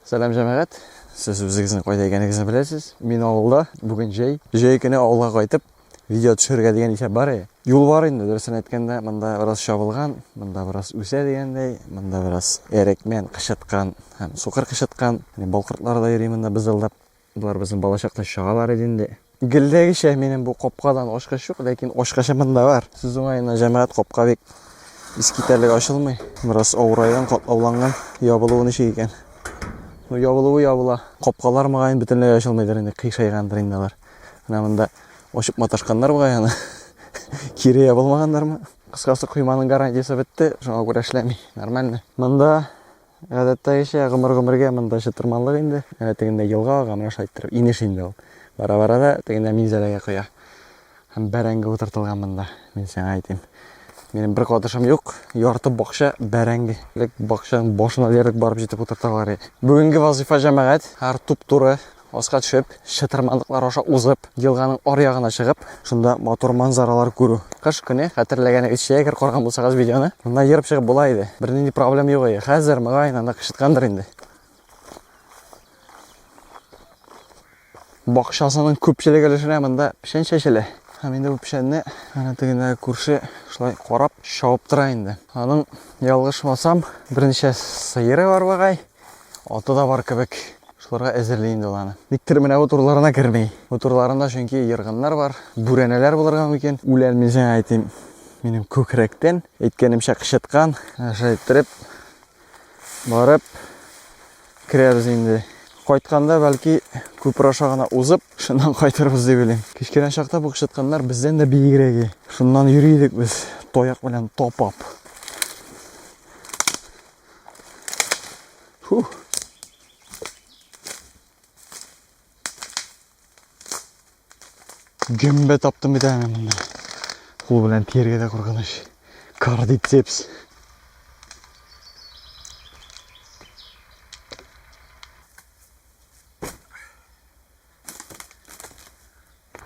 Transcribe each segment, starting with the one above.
Сәлем жәмәғат. Сіз өзіңіздің қойда екеніңізді білесіз. Мен ауылда бүгін жай күні ауылға қайтып, видео түсірге деген есеп бар. Юл бар енді, дұрысын айтканда, мында біраз шабылған, мында біраз үсе дегендей, мында біраз ерекмен қышытқан, суқыр қышытқан. Балқыртлар да ерей мында бізділдап. Бұлар біздің балашақта шағалар едінде. Гілдегіше менің бұл қопқадан ошқаш жоқ, лекен ошқашы мында бар. Сіз оңайына жәмәғат қопқа бек искитерлік ашылмай. Біраз ауырайған, қотлауланған, ябылуын іші екен. Ябыла. Қопқалар мағайын бүтінлей ашылмайдар енді, қиқшайғандар ендалар. Мында ошып маташқандар бұғайаны. Кире ябылмағандар ма? Қысқасы құйманың гарантиясы бітті, жаңа көрешләмей. Нормально. Мында ғадатта еше ғымыр-ғымырге мында шытырманлық енді. Тегінде елға ғамына шайттырып, инеш енді ол. Бара-барада тегінде минзелеге қоя. Бәрәңгі отыртылған мында. Мен сен айтайым. Менің бір қотышым жоқ, ярты бақша бәрәңгі. Бақшаның бошына дерлік барып жетіп отырталар. Бүгінгі вазифа жәмәғат, әр туп-туры осқа түшіп, шытырмандықлар оша ұзып, елғаның орияғына шығып, шында мотор манзаралар көру. Қыш күні қатырләгені үшші егер қорған болсағыз видеоны, мұнда еріп шығып болайды. Бірден проблем жоқ. Қазір мұғайын анда қышытқандыр енді. Бақшасының көпшілік ілішіне мұнда пішен шешілі. Менде бұл пішенне тегіндегі көрші шылай қорап шауып тұра енді. Аның ялғышмасам бірнеше сиыры бар бағай, оты да бар көбік. Шыларға әзірлейінді оланы. Диктір міне отырларына кірмей. Отырларында шөнке ерғынлар бар, бүренелер болырға мүкен. Үлән мен жаңа айтайым, менің көкіректен еткенімше қышытқан, шайттырып, барып, кіреріз енді. Қайтқанда бәлки көпір ашағына ұзып, шыннан қайтырбыз деп елем. Кешкен ашақта бұл қышытқандар бізден де бейгіреге. Шыннан үйрейдік біз, тояқ білен топап. Гөмбе таптым бітәме мұнда. Құл білен терге де құрғыныш. Кардицепс.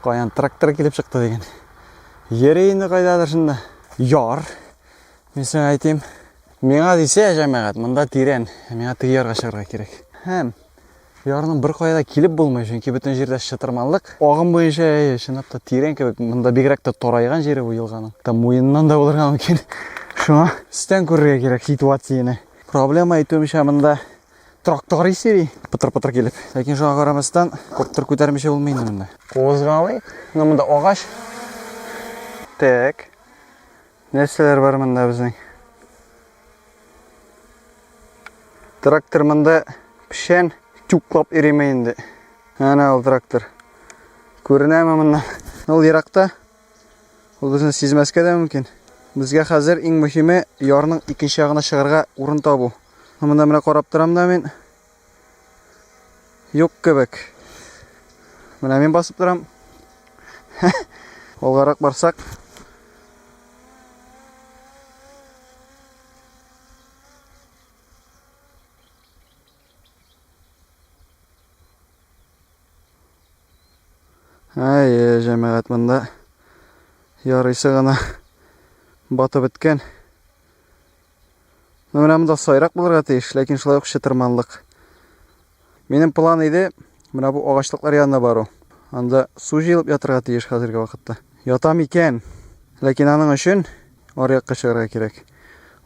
Қаян трактор келіп шықты деген. Ерейінді қайдадыр шында. Яр. Мен сен айтайым. Меңа дейсе жәмәғат, мұнда тирен. Меңа тігерға шығырға керек. Ярының бір қойда келіп болмай, жөнке бүтін жерде шытырманлық. Оғын бойынша шынапта тирен кебек. Мұнда бигіректі торайған жері ойылғаның. Мойыннан да болырған өкен. Шуна үстен көрге керек ситуацияны. Проблема айтуымша мұнда трактор есері. Пытыр-пытыр келіп. Ләкин жоға қарамастан көптір көтермеше болмейді мұнда. Қозғалайық. Мұнда оғаш. Так. Нәрселер бар мұнда біздің. Трактор мұнда пішен тюклап еремейінді. Ана ол трактор. Көріне ме мұнда? Ол ерақта. Ол біздің сезмәске де мүмкін. Бізге қазір ең мұхиме ярының екінші ағына шығарға орын табу. Мұнда мына қарап тұрам да мен. Yok көбек. Мына мен басып тұрам. Олғарақ барсақ. Жәмәғат мұнда ярысы ғана батып біткен. Мына мұнда сайрақ болырға тейіш, ләкин шылай ұқшы тұрманлық. Менің план еді, мұна бұл оғашлықлар янына бару. Анда су жиылып ятырға тейіш қазіргі вақытта. Ятам екен, ләкин аның үшін орияққа шығырға керек.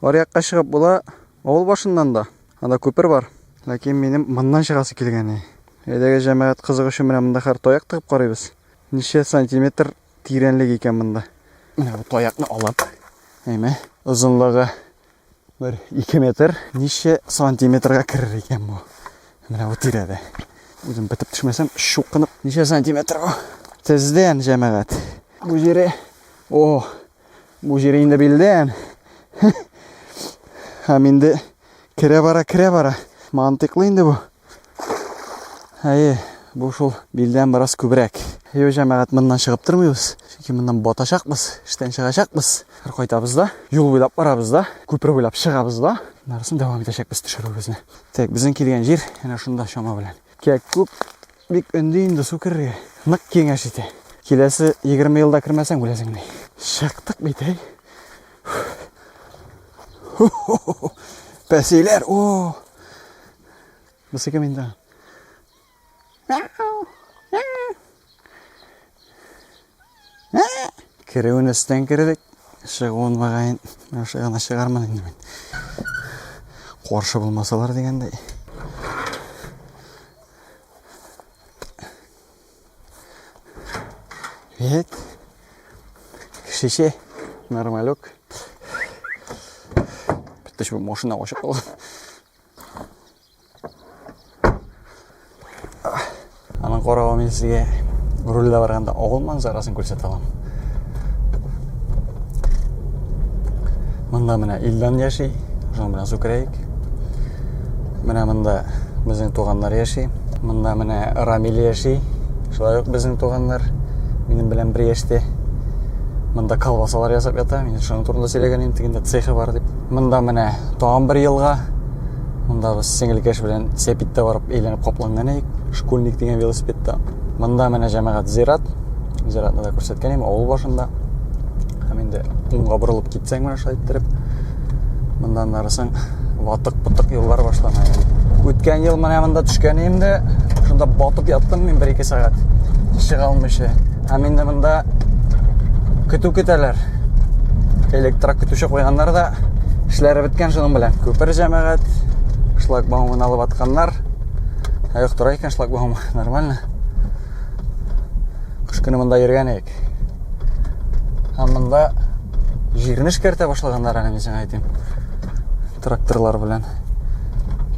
Орияққа шығып бұла ауыл башындан да. Анда көпір бар, ләкин менің мұндан шығасы келгені. Әдеге жәмәғат қызық үшін мұнда қар тояқ тығып қарайбыз. Неше сантиметр тиренлік екен мұнда. Мына бұл тояқны алып, ұзынлығы бір 2 метр, неше сантиметрға кірір екен бұл. Мына бұл тиреді. Өзім бітіп түшмесем, шуқынып, неше сантиметр бұл. Тізден жәмәғат. Бұл жері енді білден. Әменді кіре бара. Мантықлы енді бұл. Бұл шол білден барас көбірек. Жәмәғат мұндан шығып тұрмайбыз. Шеке мұндан баташақпыз, іштен шығашақпыз. Қайтабыз да, жол бойлап барабыз да, көпір бойлап шығабыз да. Нарысын давам етешекпіз түшіру бізіне. Тек біздің келген жер, әне шында шама білен. Кек көп, бек өндейінді су кірге. Нық кеңеш ете. Келесі 20 елда кірмәсен өлесіңдей. Шықтық бейтей. Пәсейлер, Бысыке менде. Кереуін үстен кередік. Шығуын бағайын. Шығана шығарман енді мен. Қоршы болмасалар дегендей. Вет. Кішеше. Нормалек. Бітті шыбы машина қошып қалған. Анын қорауы мен сізге рөлді барғанда оғыл манзарасын көрсет алам. Мында мына Илдан яши, жон білен су керейік. Мында біздің туғандар яши. Мында мына Рамил яши. Шылай біздің туғандар. Менің білен бір еште. Мында колбасалар ясап ята. Мен шының турында сөйлеген емтігінде цехы бар деп. Мында мына тоған бір елға. Мында біз сеңілкеш білен сепитті барып еленіп қопланған ек. Школьник деген велосипедті. Мында мына жамағат Зират. Зиратны да көрсеткен ем, ауыл башында. Менде ұңға бұрылып кетсең мына шайттырып. Мындан арысың ватық-пұтық елдар башламай. Өткен ел мында түшкен емді. Шында батып яттым мен 1-2 сағат. Шыға алмышы. Менде мында күту кетелер. Электрак күтуші қойғандар да ішлері біткен шының білен. Көпір жамағат. Шлагбаумын алып атқандар. Аяқ тұра екен шлагбаумы. Нормально. Қыш күні мында ерген ек. Мында жерін ішкерте башлагандар әнемесен айтайым. Тракторлар білен.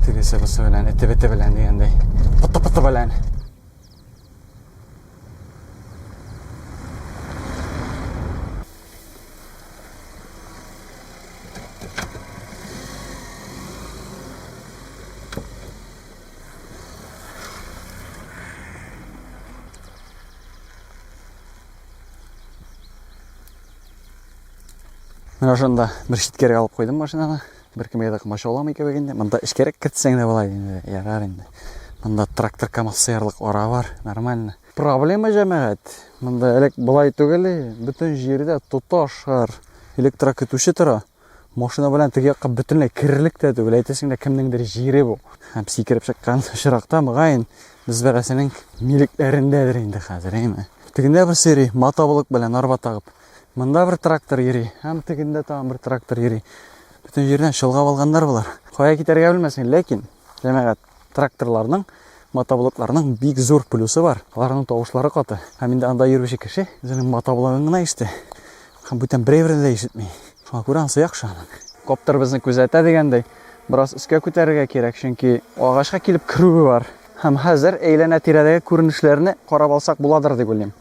Тегесі бұсы білен, әті-беті білен дегендей. Пыты-пыты білен. Мен ошонда бір шиткерге алып қойдым машинаны. Бір кімге қымашы олам еке бегенде. Мында ішкерек кіртсең де болады енді. Ярар енді. Мында трактор камаз сыярлық ора бар. Нормально. Проблема жамағат. Мында әлек бұлай түгілі. Бүтін жерде тұташар. Электрак күтуші тұра. Машина білән тігеққа бүтінлей кірілік те түгіл. Әйтесің де кімдіңдер жері бұл. Әмсі керіп шыққан шырақта мұғайын. Біз бәрәсінің миліктеріндедір енді қазір. Тігінде бір сері мотоблок білән арба тағып. Мында бір трактор ери, әм тігінде тағын бір трактор ери. Бүтін жерден шылғап алғандар бұлар. Қоя кетерге білмесін, лекін жәмәғат тракторларының, мотоблокларының бик зор плюсы бар. Оларының тоғышлары қаты. Әмінде анда ербеші кіші, өзінің мотоблогыңына ішті. Бүтін бір-бірінде ешітмей. Шуға көрен сұяқ шағының. Коптер біздің көзәті дегендей, біраз үске көтерге керек, чөнки ағашқа келіп кіруі бар. Әм хәзір әйләнә тирәдегі көрінішлеріні қарап алсақ бұладыр деп ойлаймын.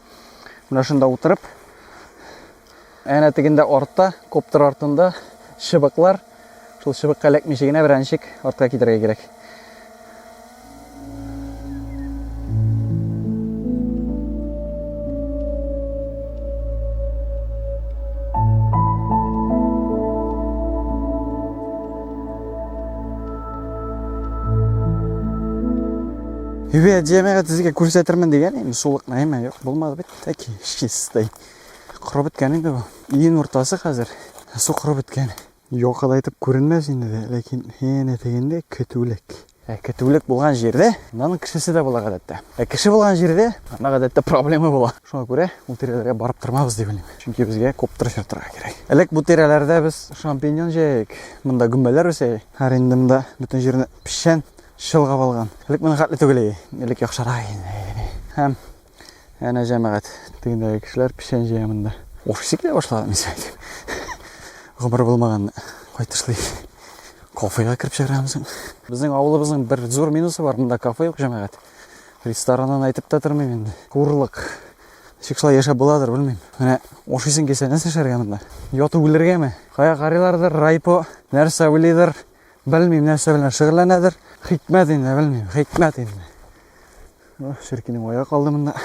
Мына шында отырып, әне тегінде ортта, коптер артында шыбықлар. Шул шыбыққа әләкмешегіне бір әншік артқа кетерге керек. Үбе жемеға тізге көрсетірмін деген, сұлықна еме, жоқ, болмады бет, тәке, шестай. Құры біткенің бұл. Ең ұртасы қазір. Су құры біткені. Жоқыда айтып көрінмес енді де, ләкин ене тегенде күтулік. Күтулік болған жерде, мұнаның кішісі де бола қадетті. Кіші болған жерде, ана қадетті проблема бола. Шуға көре, бұл терелерге барып тұрмабыз деп білем. Чүнки бізге коптер фертіға керек. Әлек бұл терелерде біз шампиньон жейік. Мұнда күмбелер өсей. Әр енді мұнда бүтін жеріне пішен шылға балған. Әлек мұны қатлы төгілей. Әлек яқшарақ енді. Әм, әне жәмәғат. Тегіндегі кішілер пішен жейі мұнда. Офисі келе башылады мен сөйтіп. Ғұмыр болмаған қойтышлы кофеға кіріп шығырамызың. Біздің ауылыбыздың бір зор минусы бар. Мұнда кафе жоқ жәмәғат. Рестораннан айтып та тұрмайм енді. Қуырлық. Шықшылай еші боладыр, білмейм. Міне, офисін кесені сішерге мұнда. Йоты өлерге ме? Қая қарилардыр, райпо, нәрсе өлейдір. Білмейм, нәрсе білер шығырланадыр. Хикмет енді, білмейм, хикмет енді. Шіркенің оя қалды мұнда.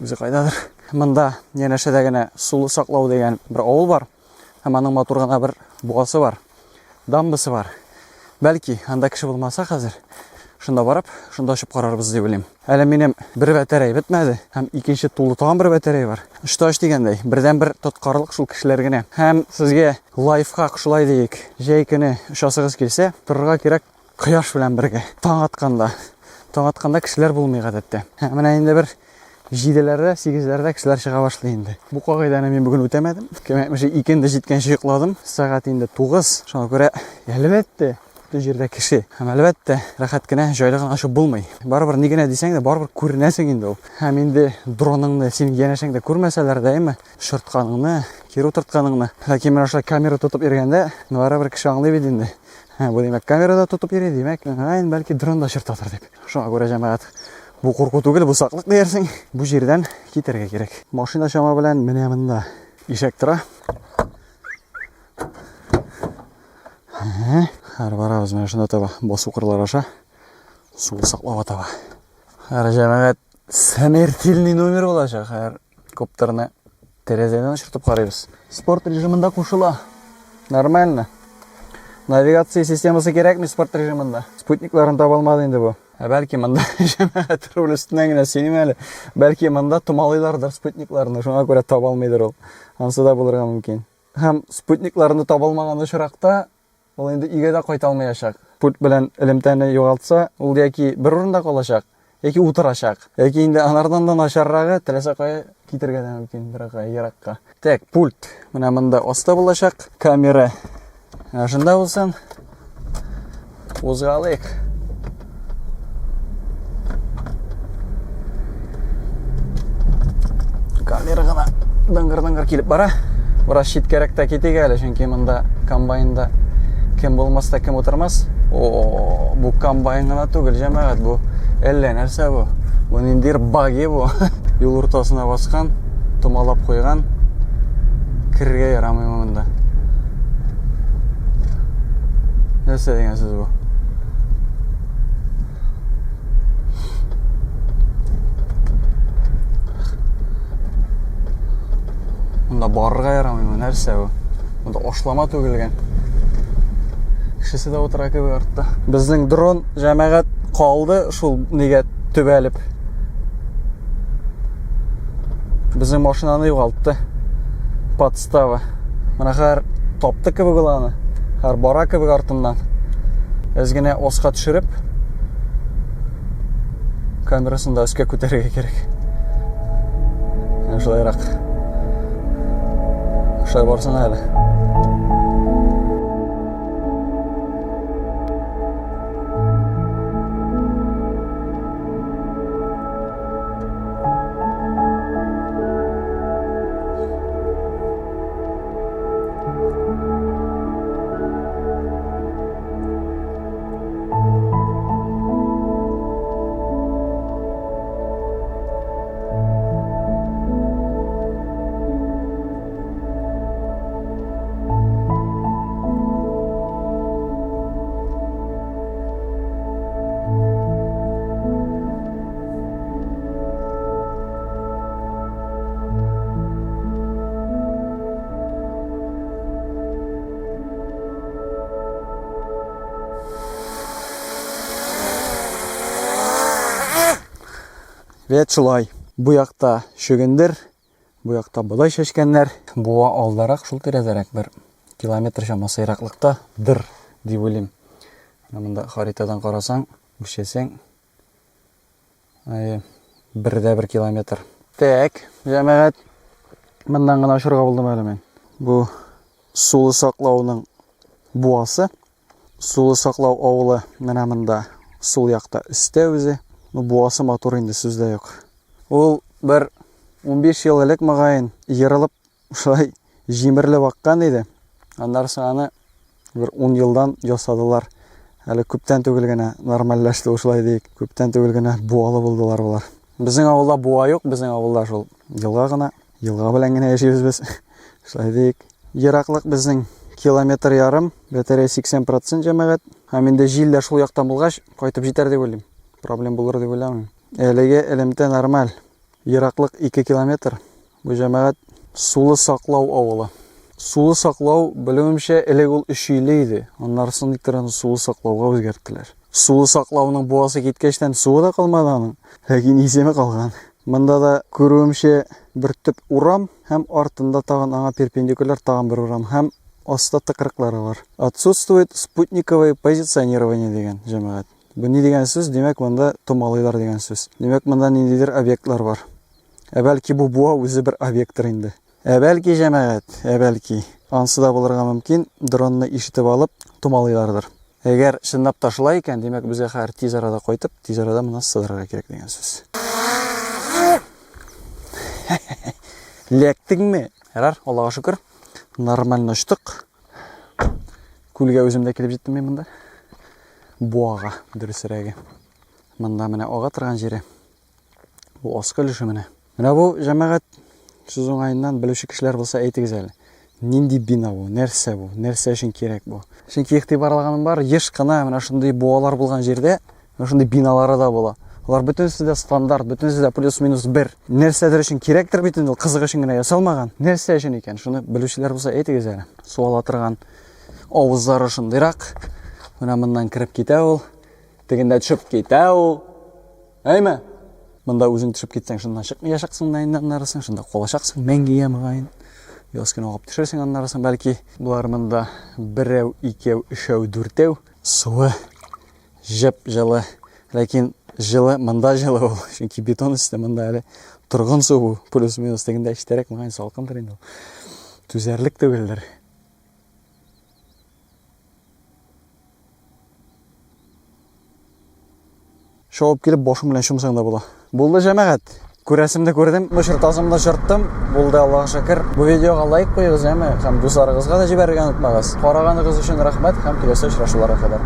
Өзі қайдадыр. Мұнда енешедегіне сулы сақлау деген бір ауыл бар. Әманың матурғана бір бұғасы бар. Дамбысы бар. Бәлки, анда кіші болмаса қазір. Шында барып, шында ұшып қарарбыз деп білем. Әлі менем бір бәтәрей бітмәді. Әм екінші тулы таған бір бәтәрей бар. Үшташ дегендей, бірден бір тұтқарлық шул кішілергіне. Әм сізге лайфхак шулай дейік. Жай күні ұшасығыз келсе, тұрға керек Кояш белән бергә. Таң атканда кешеләр булмый гадәттә. Менә инде бер 7-ләрдә, 8-ләрдә кешеләр чыга башлый инде. Бу кагыйданы мин бүген үтәмәдем. Кемәкмеше 2-нде җиткәнче йокладым. Сәгать инде 9. Шуңа күрә әлбәттә бу җирдә кеше. Һәм әлбәттә рәхәт кенә, җайлы гына ашып булмый. Барыбер ни генә дисәң дә барыбер күренәсең инде ул. Һәм инде дроныңны синең янәшәңдә күрмәсәләр дә, әйме, шыртканыңны, кире утыртканыңны, ләкин менә шулай камера тотып йөргәндә, барыбер кеше аңлый бит инде. Бу димәк камерада тотып йөри димәк, бәлки дронда шыртатыр дип. Шуңа күрә җәмәгать, бу курку түгел, бу саклык диярсең. Бу җирдән китәргә кирәк. Машина чама белән менә монда ишәк тора. Һәр барабыз менә шунда таба, басу кырлар аша суы саклап таба. Һәр җәмәгать смертельный номер булачак. Һәр коптерны тәрәзәдән шыртып карыйбыз. Спорт режимында кушыла. Нормально. Навигация системасы кирәкми спорт режимында. Спутникларын таба алмады инде бу. Бәлки монда җәмәгать руль өстеннән генә синең әле. Бәлки монда томалыйлардыр спутникларны, шуңа күрә таба алмыйдыр ул. Ансы да булырга мөмкин. Һәм спутникларны таба алмаган очракта ул инде өйгә дә кайта алмаячак. Пульт белән элемтәне югалтса, ул яки бер урында калачак, яки утырачак. Яки инде анардан да начаррагы теләсә кая китергә дә мөмкин, берәр еракка. Так, пульт менә монда аста булачак. Камера шунда булсын. Узгалык. Камера гына дыңгыр-дыңгыр килеп бара. Бераз читкәрәктә китик әле, чөнки монда комбайнда кем булмаста кем утырмас. Бу комбайн гына түгел җәмәгать, бу әллә нәрсә бу. Бу ниндидер баги бу. Юл уртасына баскан, томалап куйган. Киргә ярамый монда. Нәрсә дигән сүз бу? Монда барырга ярамый, нәрсә бу? Монда ашлама түгелгән. Кешесе дә утыра кебек артта. Безнең дрон җәмәгать калды шул нигә төбәлеп. Безнең машинаны югалтты. Подстава. Менә һәр тапты кебек ул аны. Һәр бара кебек артыннан. Әзгенә оска төшереп камерасын да өскә күтәрергә кирәк. Шулайрак. Шулай барсын әле. Вет шулай. Бу якта шөгендер, бу якта бодай шешкәннәр. Буа алдарак, шул тирәдәрәк бер километр чамасы ераклыкта дыр дип уйлыйм. Монда харитадан карасаң, үчесәң, 1 километр. Так, җәмәгать, мондан гына ашырга булдым әле мен. Бу сулы саклауның буасы. Сулы саклау авылы менә монда сул якта өстә үзе. Буасы матур инде сүздә юк. Ул бер 15 ел элек мөгаен ерылып, шулай җимерлеп аккан иде. Аннан соң аны бер 10 елдан ясадылар. Әле күптән түгел генә нормальләште шулай дик. Күптән түгел генә буалы булдылар булар. Безнең авылда буа юк, безнең авылда шул елга гына, елга белән генә яшибез без. Шулай дик. Ераклык безнең километр ярым, бәтере 80% җәмәгать. Һәм инде җил дә шул яктан булгач, кайтып җитәр дип уйлыйм. Проблем булыр дип уйламыйм. Әлегә элемтә нормаль. Ераклык 2 километр. Бу җәмәгать сулы саклау авылы. Сулы саклау белүемчә элек ул 3 өйле иде. Аннан соң никтер сулы саклауга үзгәрттеләр. Сулы саклауның буасы киткәчтән суы да калмады аның. Ләкин исеме калган. Монда да күрүемчә бер төп урам һәм артында тагын аңа перпендикуляр тагын бер урам һәм аста тықырыклары бар. Отсутствует спутниковое позиционирование деген жамағат. Бу не деген сөз? Демек, мында томалыйлар деген сөз. Демек, мында ниндидир объектлар бар. Бәлки бу буа өзі бір объекттер инде. Бәлки жамағат, бәлки. Ансы да булырга мөмкин, дронны ишетеп алып томалыйлардыр. Егер шындап ташылай икән, демек безгә хәзер тиз арада кайтып, тиз арада моны сыдырырга кирәк деген сүз. Лектеңме? Ярар, Аллага шөкер. Нормально очтык. Күлгә үзем дә килеп җиттем мен монда. Буага, дөресрәге. Монда менә ага торган җире. Бу аскы өлеше менә. Менә бу җәмәгать сүз уңайыннан белүче кешеләр булса әйтегез әле. Нинди бина бу? Нәрсә бу? Нәрсә өчен кирәк бу? Чөнки игътибарлаганым бар, еш кына менә шундый буалар булган җирдә, менә шундый биналары да була. Алар бөтенесе дә стандарт, бөтенесе дә плюс-минус 1. Нәрсәдер өчен кирәктер бит инде, кызык өчен генә ясалмаган. Нәрсә өчен икән? Шуны белүчеләр булса әйтегез әле. Суала торган авызлары шундыйрак. Менә моннан кирип китә ул, тегендә төшеп китә ул. Әйме? Монда үзең төшеп китсәң, шуннан чыкмаячаксың да инде аннарысын, шунда калачаксың мәңгегә мөгаен. Яскын агып төшерсең аннарысын, бәлки булар монда 1, 2, 3, 4 суы җеп җылы. Ләкин җылы монда җылы ул. Чөнки бетон өстә монда әле торган су плюс-минус тегендә ичтәрәк мөгаен салкындыр инде. Түзәрлек түгелдер. Шауып килеп башым белән шумсаң да була. Булды җәмәгать. Күрәсемне күрдем, мышыртасымны чырттым. Булды, Аллага шөкер. Бу видеога лайк куйыгыз, һәм дусларыгызга да җибәрергә онытмагыз. Караганыгыз өчен рәхмәт һәм киләсе очрашуларга кадәр.